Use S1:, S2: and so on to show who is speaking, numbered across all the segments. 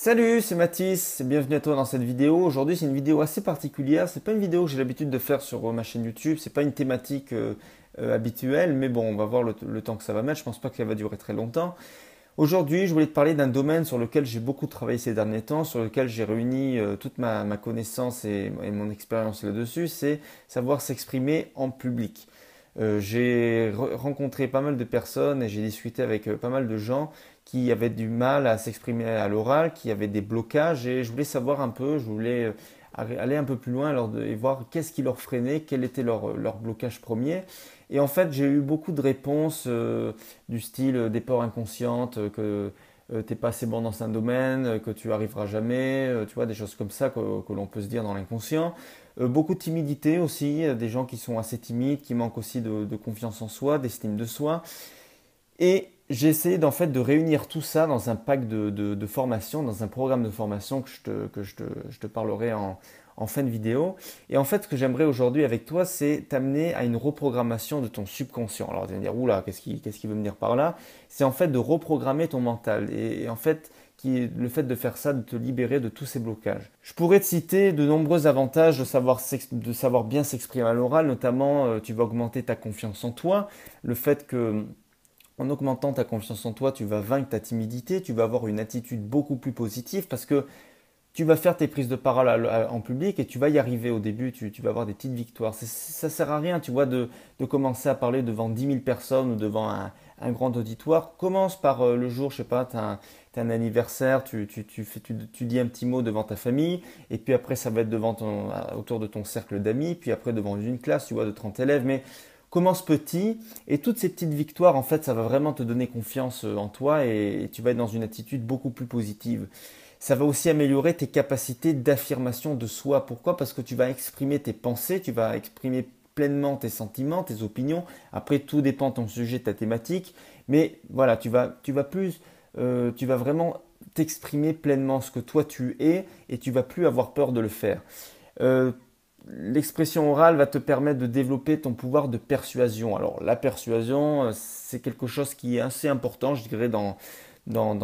S1: Salut, c'est Mathis, et bienvenue à toi dans cette vidéo. Aujourd'hui, c'est une vidéo assez particulière. C'est pas une vidéo que j'ai l'habitude de faire sur ma chaîne YouTube. C'est pas une thématique habituelle, mais bon, on va voir le temps que ça va mettre. Je pense pas que ça va durer très longtemps. Aujourd'hui, je voulais te parler d'un domaine sur lequel j'ai beaucoup travaillé ces derniers temps, sur lequel j'ai réuni toute ma connaissance et mon expérience là-dessus. C'est savoir s'exprimer en public. J'ai rencontré pas mal de personnes et j'ai discuté avec pas mal de gens qui avaient du mal à s'exprimer à l'oral, qui avaient des blocages et je voulais savoir un peu, je voulais aller un peu plus loin et voir qu'est-ce qui leur freinait, quel était leur blocage premier. Et en fait, j'ai eu beaucoup de réponses du style des peurs inconscientes, que t'es pas assez bon dans un domaine, que tu arriveras jamais, tu vois, des choses comme ça que l'on peut se dire dans l'inconscient. Beaucoup de timidité aussi, des gens qui sont assez timides, qui manquent aussi de confiance en soi, d'estime de soi. Et j'ai essayé de réunir tout ça dans un pack de formation, dans un programme de formation que je te parlerai en fin de vidéo. Et en fait, ce que j'aimerais aujourd'hui avec toi, c'est t'amener à une reprogrammation de ton subconscient. Alors, tu vas me dire, oula, qu'est-ce qu'il veut me dire par là? C'est en fait de reprogrammer ton mental. Et en fait, le fait de faire ça, de te libérer de tous ces blocages. Je pourrais te citer de nombreux avantages de savoir bien s'exprimer à l'oral, notamment tu vas augmenter ta confiance en toi, le fait que en augmentant ta confiance en toi, tu vas vaincre ta timidité, tu vas avoir une attitude beaucoup plus positive parce que tu vas faire tes prises de parole en public et tu vas y arriver au début, tu vas avoir des petites victoires. Ça sert à rien, tu vois, de commencer à parler devant 10 000 personnes ou devant un grand auditoire. Commence par le jour, je sais pas, t'as un anniversaire, tu dis un petit mot devant ta famille, et puis après ça va être autour de ton cercle d'amis, puis après devant une classe, tu vois, de 30 élèves, mais commence petit, et toutes ces petites victoires, en fait, ça va vraiment te donner confiance en toi, et tu vas être dans une attitude beaucoup plus positive. Ça va aussi améliorer tes capacités d'affirmation de soi. Pourquoi? Parce que tu vas exprimer tes pensées, tu vas exprimer pleinement tes sentiments, tes opinions. Après, tout dépend de ton sujet, de ta thématique. Mais voilà, tu vas vraiment t'exprimer pleinement ce que toi tu es et tu vas plus avoir peur de le faire. Euh, L'expression orale va te permettre de développer ton pouvoir de persuasion. Alors la persuasion, c'est quelque chose qui est assez important, je dirais, dans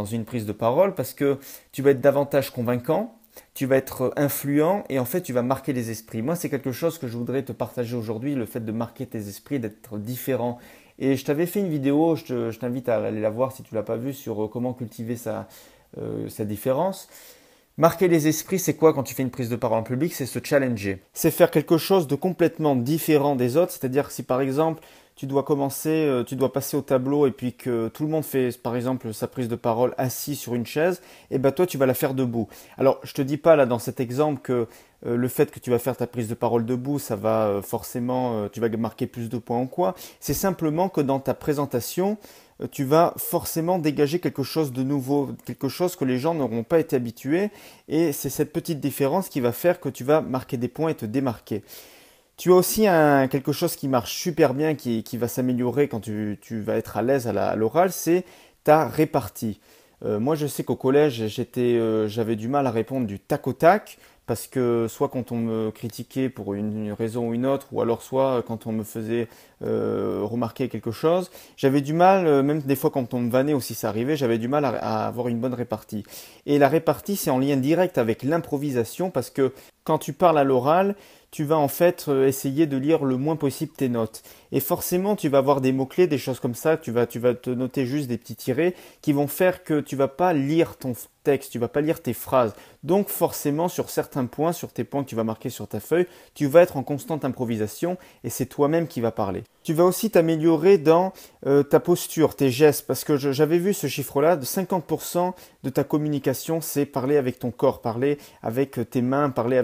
S1: une prise de parole parce que tu vas être davantage convaincant, tu vas être influent et en fait tu vas marquer les esprits. Moi, c'est quelque chose que je voudrais te partager aujourd'hui, le fait de marquer tes esprits, d'être différent. Et je t'avais fait une vidéo, je t'invite à aller la voir si tu l'as pas vue, sur comment cultiver sa différence. Marquer les esprits, c'est quoi quand tu fais une prise de parole en public? C'est se challenger. C'est faire quelque chose de complètement différent des autres. C'est-à-dire que si par exemple tu dois passer au tableau et puis que tout le monde fait par exemple sa prise de parole assis sur une chaise, et ben toi tu vas la faire debout. Alors je te dis pas là dans cet exemple que le fait que tu vas faire ta prise de parole debout, ça va forcément, tu vas marquer plus de points ou quoi. C'est simplement que dans ta présentation, tu vas forcément dégager quelque chose de nouveau, quelque chose que les gens n'auront pas été habitués. Et c'est cette petite différence qui va faire que tu vas marquer des points et te démarquer. Tu as aussi quelque chose qui marche super bien, qui va s'améliorer quand tu vas être à l'aise à l'oral, c'est ta répartie. Moi, je sais qu'au collège, j'avais du mal à répondre du tac au tac, parce que soit quand on me critiquait pour une raison ou une autre, ou alors soit quand on me faisait remarquer quelque chose, j'avais du mal, même des fois quand on me vannait aussi ça arrivait, j'avais du mal à avoir une bonne répartie. Et la répartie, c'est en lien direct avec l'improvisation, parce que quand tu parles à l'oral, tu vas en fait essayer de lire le moins possible tes notes. Et forcément, tu vas avoir des mots-clés, des choses comme ça, tu vas te noter juste des petits tirets qui vont faire que tu vas pas lire ton texte, tu vas pas lire tes phrases. Donc forcément, sur certains points, sur tes points que tu vas marquer sur ta feuille, tu vas être en constante improvisation et c'est toi-même qui vas parler. Tu vas aussi t'améliorer dans ta posture, tes gestes, parce que j'avais vu ce chiffre-là, de 50% de ta communication, c'est parler avec ton corps, parler avec tes mains, parler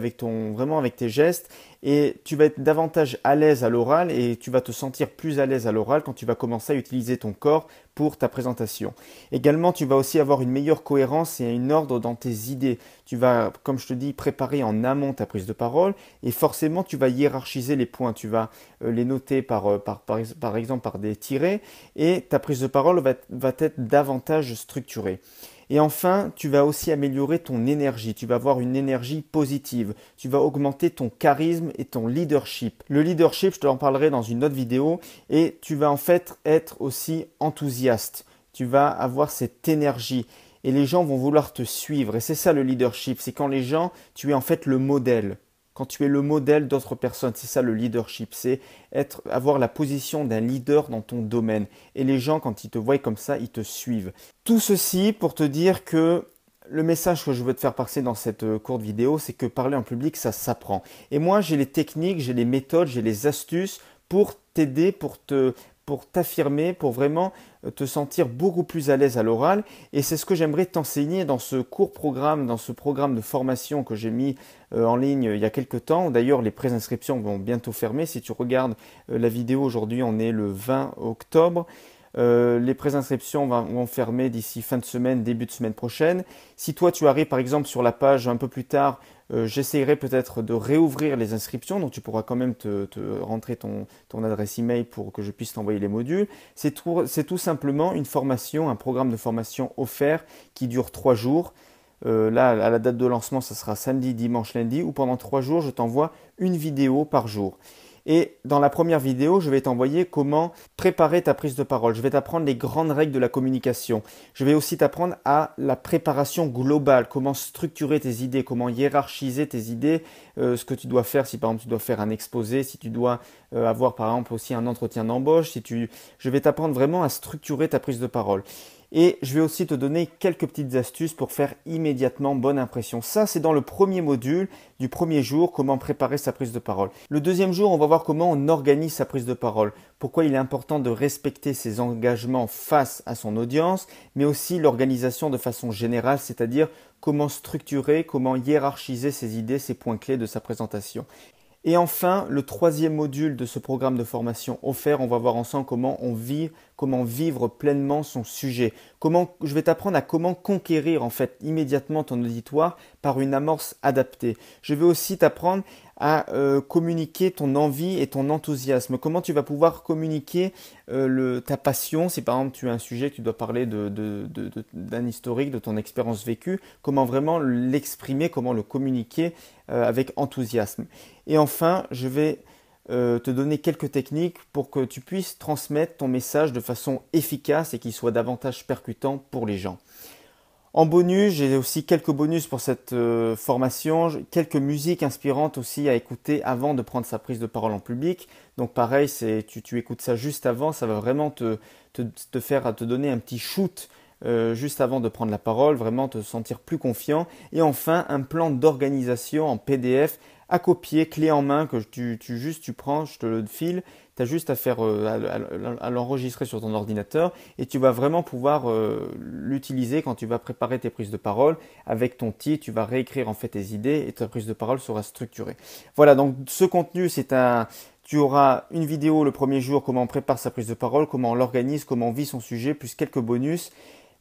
S1: vraiment avec tes gestes. Et tu vas être davantage à l'aise à l'oral et tu vas te sentir plus à l'aise à l'oral quand tu vas commencer à utiliser ton corps pour ta présentation. Également, tu vas aussi avoir une meilleure cohérence et un ordre dans tes idées. Tu vas, comme je te dis, préparer en amont ta prise de parole et forcément, tu vas hiérarchiser les points. Tu vas les noter par exemple par des tirets et ta prise de parole va être davantage structurée. Et enfin, tu vas aussi améliorer ton énergie. Tu vas avoir une énergie positive. Tu vas augmenter ton charisme et ton leadership. Le leadership, je te en parlerai dans une autre vidéo. Et tu vas en fait être aussi enthousiaste. Tu vas avoir cette énergie. et les gens vont vouloir te suivre. Et c'est ça le leadership, c'est quand les gens, tu es en fait le modèle. Quand tu es le modèle d'autres personnes, c'est ça le leadership, c'est avoir la position d'un leader dans ton domaine. Et les gens, quand ils te voient comme ça, ils te suivent. Tout ceci pour te dire que le message que je veux te faire passer dans cette courte vidéo, c'est que parler en public, ça s'apprend. Et moi, j'ai les techniques, j'ai les méthodes, j'ai les astuces pour t'aider, pour t'affirmer, pour vraiment te sentir beaucoup plus à l'aise à l'oral. Et c'est ce que j'aimerais t'enseigner dans ce court programme, dans ce programme de formation que j'ai mis en ligne il y a quelques temps. D'ailleurs, les préinscriptions vont bientôt fermer. Si tu regardes la vidéo aujourd'hui, on est le 20 octobre. Les préinscriptions vont fermer d'ici fin de semaine, début de semaine prochaine. Si toi tu arrives par exemple sur la page un peu plus tard, j'essaierai peut-être de réouvrir les inscriptions, donc tu pourras quand même te rentrer ton adresse email pour que je puisse t'envoyer les modules. C'est tout simplement une formation, un programme de formation offert qui dure 3 jours. Là, à la date de lancement, ça sera samedi, dimanche, lundi, où pendant 3 jours, je t'envoie une vidéo par jour. Et dans la première vidéo, je vais t'envoyer comment préparer ta prise de parole. Je vais t'apprendre les grandes règles de la communication. Je vais aussi t'apprendre à la préparation globale, comment structurer tes idées, comment hiérarchiser tes idées, ce que tu dois faire si par exemple tu dois faire un exposé, si tu dois avoir par exemple aussi un entretien d'embauche. Je vais t'apprendre vraiment à structurer ta prise de parole. Et je vais aussi te donner quelques petites astuces pour faire immédiatement bonne impression. Ça, c'est dans le premier module du premier jour, comment préparer sa prise de parole. Le deuxième jour, on va voir comment on organise sa prise de parole. Pourquoi il est important de respecter ses engagements face à son audience, mais aussi l'organisation de façon générale, c'est-à-dire comment structurer, comment hiérarchiser ses idées, ses points clés de sa présentation. Et enfin, le troisième module de ce programme de formation offert, on va voir ensemble comment vivre pleinement son sujet. Je vais t'apprendre à comment conquérir en fait immédiatement ton auditoire par une amorce adaptée. Je vais aussi t'apprendre à communiquer ton envie et ton enthousiasme. Comment tu vas pouvoir communiquer ta passion. Si par exemple tu as un sujet que tu dois parler d'un historique, de ton expérience vécue, comment vraiment l'exprimer, comment le communiquer avec enthousiasme. Et enfin, je vais te donner quelques techniques pour que tu puisses transmettre ton message de façon efficace et qu'il soit davantage percutant pour les gens. En bonus, j'ai aussi quelques bonus pour cette formation, quelques musiques inspirantes aussi à écouter avant de prendre sa prise de parole en public. Donc pareil, tu écoutes ça juste avant, ça va vraiment te donner un petit shoot juste avant de prendre la parole, vraiment te sentir plus confiant. Et enfin, un plan d'organisation en PDF à copier, clé en main, que tu prends, je te le file. Tu as juste à faire à l'enregistrer sur ton ordinateur et tu vas vraiment pouvoir l'utiliser quand tu vas préparer tes prises de parole. Avec ton titre, tu vas réécrire en fait tes idées et ta prise de parole sera structurée. Voilà, donc ce contenu, tu auras une vidéo le premier jour, comment on prépare sa prise de parole, comment on l'organise, comment on vit son sujet, plus quelques bonus.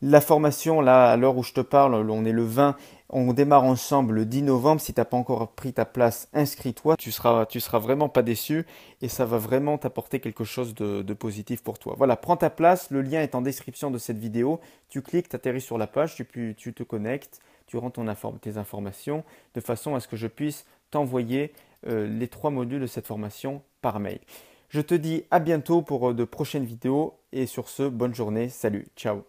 S1: La formation, là, à l'heure où je te parle, on est le 20, on démarre ensemble le 10 novembre. Si tu n'as pas encore pris ta place, inscris-toi. Tu seras vraiment pas déçu et ça va vraiment t'apporter quelque chose de positif pour toi. Voilà, prends ta place. Le lien est en description de cette vidéo. Tu cliques, tu atterris sur la page, tu te connectes, tu rentres tes informations de façon à ce que je puisse t'envoyer les 3 modules de cette formation par mail. Je te dis à bientôt pour de prochaines vidéos et sur ce, bonne journée. Salut, ciao.